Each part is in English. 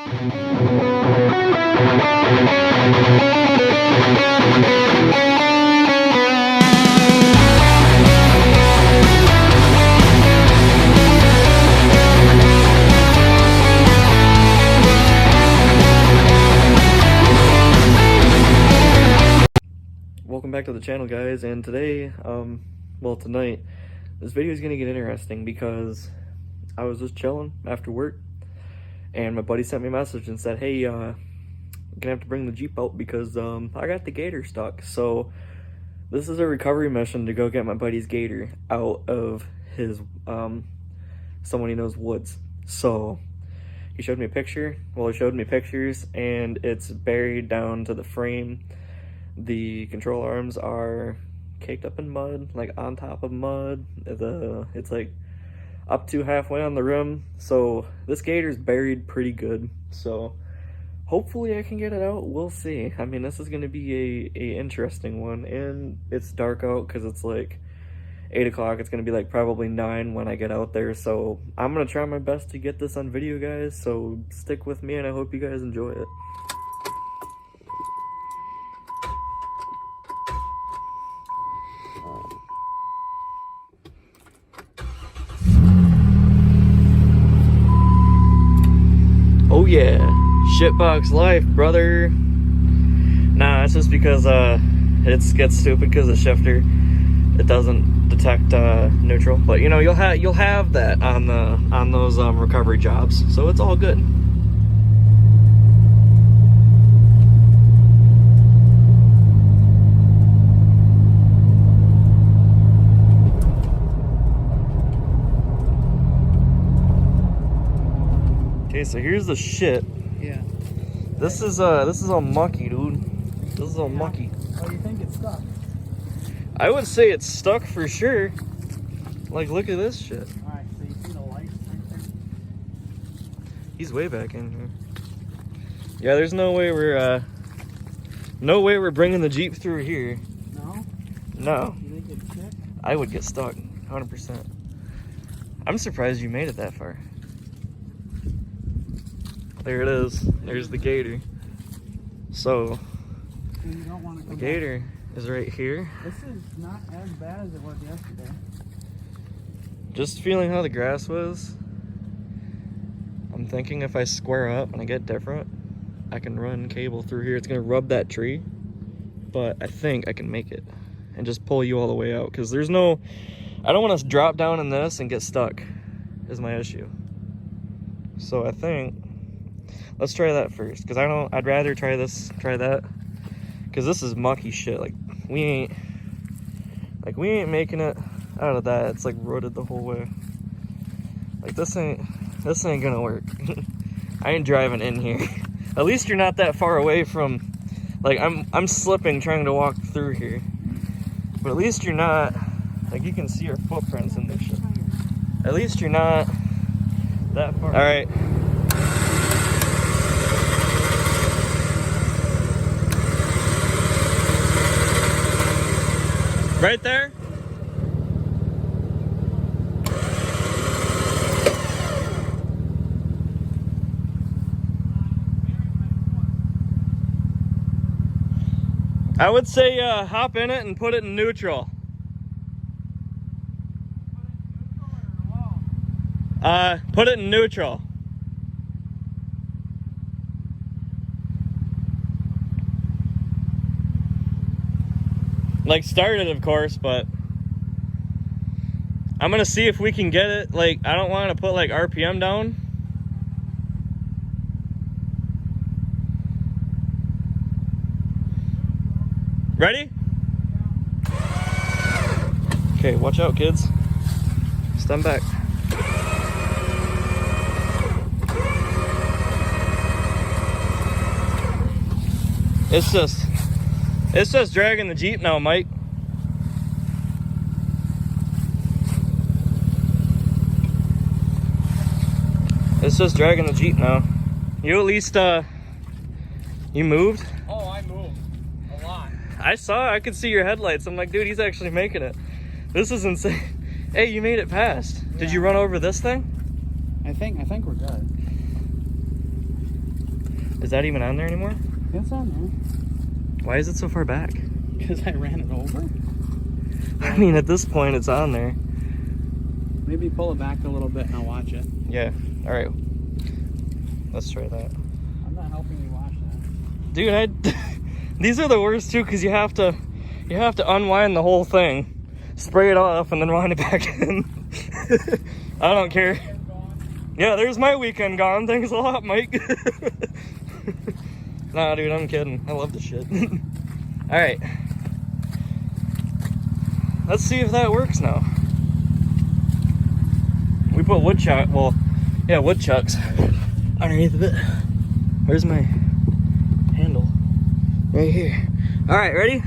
Welcome back to the channel, guys, and today, well, tonight, this video is gonna get interesting because I was just chilling after work, and my buddy sent me a message and said, hey, I'm gonna have to bring the Jeep out because, I got the Gator stuck. So, this is a recovery mission to go get my buddy's Gator out of his, someone he knows woods. So, he showed me a picture, he showed me pictures, and it's buried down to the frame. The control arms are caked up in mud, like on top of mud. It's like up to halfway on the rim. So this Gator's buried pretty good. So hopefully I can get it out. We'll see. I mean, this is going to be a interesting one, and it's dark out because it's like 8 o'clock. It's going to be like probably 9 when I get out there. So I'm going to try my best to get this on video, guys. So stick with me, and I hope you guys enjoy it. Oh yeah, shitbox life, brother. Nah, it's just because it gets stupid because the shifter, it doesn't detect neutral. But you know, you'll have that on those recovery jobs, so it's all good. Okay, so here's the shit. Yeah. This is all mucky, dude. This is all mucky. Oh, you think it's stuck? I would say it's stuck for sure. Like, look at this shit. Alright, so you see the lights right there? He's way back in here. Yeah, there's no way we're bringing the Jeep through here. No? No. You think it's sick? I would get stuck, 100%. I'm surprised you made it that far. There it is. There's the Gator. So, you don't want to go the Gator is right here. This is not as bad as it was yesterday. Just feeling how the grass was. I'm thinking if I square up and I get different, I can run cable through here. It's gonna rub that tree, but I think I can make it and just pull you all the way out, because there's no, I don't want to drop down in this and get stuck is my issue. So I think let's try that first, because I'd rather try that, because this is mucky shit. Like we ain't making it out of that. It's like rooted the whole way. Like this ain't gonna work. I ain't driving in here. At least you're not that far away from, like I'm slipping trying to walk through here, but at least you're not, like you can see your footprints in this shit. At least you're not that far. All right. Right there? I would say hop in it and put it in neutral. Put it in neutral. Like, start it, of course, but I'm gonna see if we can get it. Like, I don't want to put like RPM down. Ready? Okay, watch out, kids. Stand back. It's just dragging the Jeep now, Mike. It's just dragging the Jeep now. You at least, you moved? Oh, I moved a lot. I could see your headlights. I'm like, dude, he's actually making it. This is insane. Hey, you made it past. Yeah. Did you run over this thing? I think we're good. Is that even on there anymore? It's on Why is it so far back? there. Because I ran it over. I mean, at this point, it's on there. Maybe pull it back a little bit and I'll watch it. Yeah. All right. Let's try that. I'm not helping you watch that. Dude, these are the worst too, because you have to unwind the whole thing, spray it off, and then wind it back in. I don't care. Yeah, there's my weekend gone. Thanks a lot, Mike. Nah, dude, I'm kidding. I love this shit. All right. Let's see if that works now. We put woodchuck, well, yeah, woodchucks underneath of it. Where's my handle? Right here. All right, ready?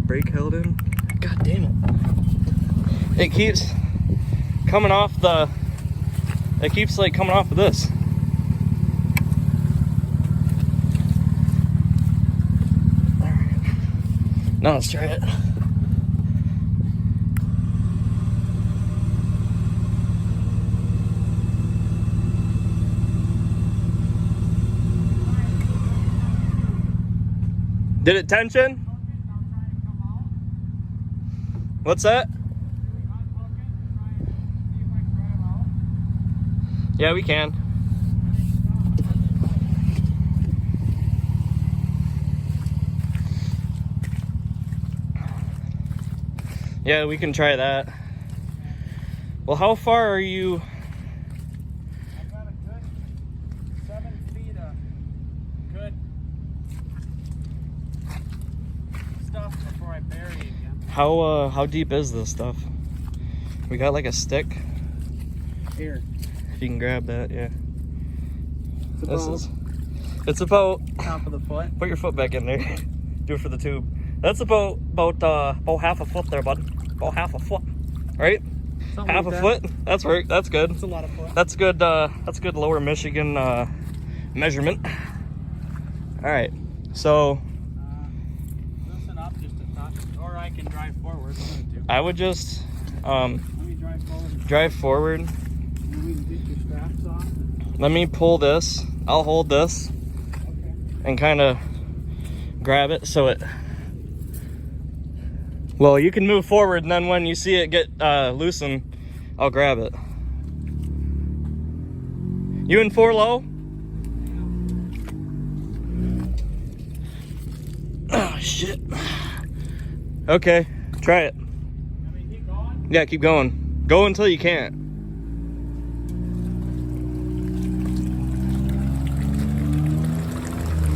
Brake held in. God damn it. It keeps coming off the, it keeps like coming off of this. All right. Now let's try it. Did it tension? What's that? Yeah, we can. Yeah, we can try that. Well, how far are you? I've got a good 7 feet of good stuff before I bury it again. How deep is this stuff? We got like a stick. Here. If you can grab that, yeah. It's It's about. top of the foot. Put your foot back in there. Do it for the tube. That's about half a foot there, bud. About half a foot, right? Something Half like a that. foot. That's right. That's good. It's a lot of foot. That's good. That's good. Lower Michigan measurement. All right. So Listen up just a touch, or I can drive forward. I would just Let me drive forward. drive forward. And we can get your straps off. Let me pull this. I'll hold this Okay. and kind of grab it so it. Well, you can move forward, and then when you see it get loosen, I'll grab it. You in 4 low? Oh shit. Okay, try it. I mean, keep going. Yeah, keep going. Go until you can't.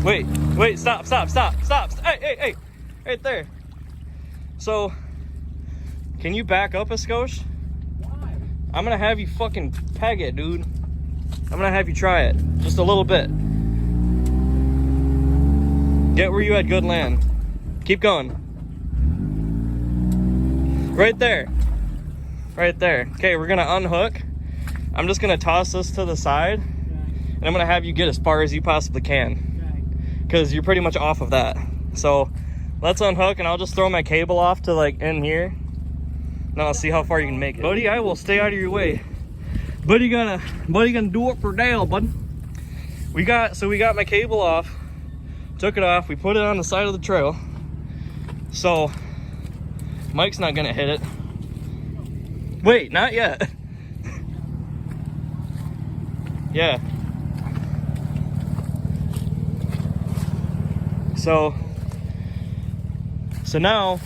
Wait, stop. Hey, right there. So, can you back up a skosh? Why? I'm gonna have you fucking peg it, dude. I'm gonna have you try it. Just a little bit. Get where you had good land. Keep going. Right there. Right there. Okay, we're gonna unhook. I'm just gonna toss this to the side. Okay. And I'm gonna have you get as far as you possibly can. Okay. Because you're pretty much off of that. So, let's unhook and I'll just throw my cable off to like in here. Now I'll see how far you can make it. Buddy, I will stay out of your way. Buddy gonna do it for Dale, bud. We got my cable off, took it off, we put it on the side of the trail. So Mike's not gonna hit it. Wait, not yet. Yeah. So now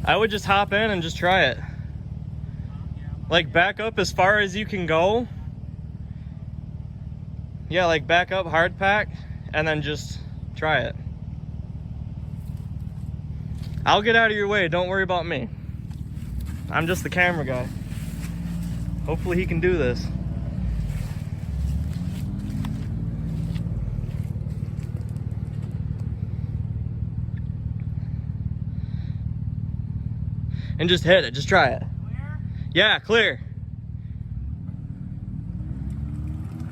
I would just hop in and just try it. Like back up as far as you can go. Yeah, like back up hard pack and then just try it. I'll get out of your way, don't worry about me. I'm just the camera guy. Hopefully he can do this. And just hit it, just try it. Clear? Yeah, clear.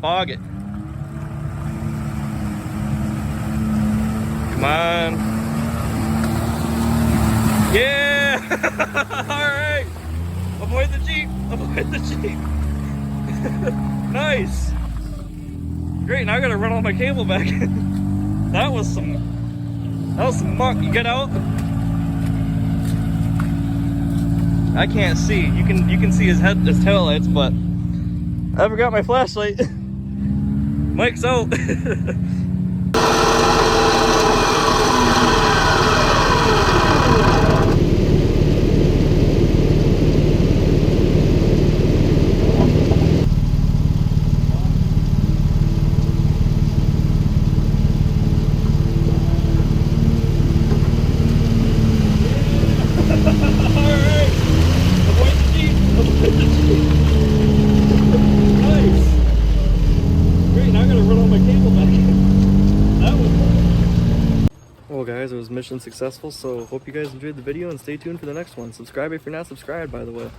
Fog it. Come on. Yeah! Alright. Avoid the Jeep. Avoid the Jeep. Nice. Great, now I gotta run all my cable back. That was some muck. You get out? I can't see. You can see his tail lights, but I forgot my flashlight. Mike's out. Well guys, it was mission successful, so hope you guys enjoyed the video and stay tuned for the next one. Subscribe if you're not subscribed, by the way.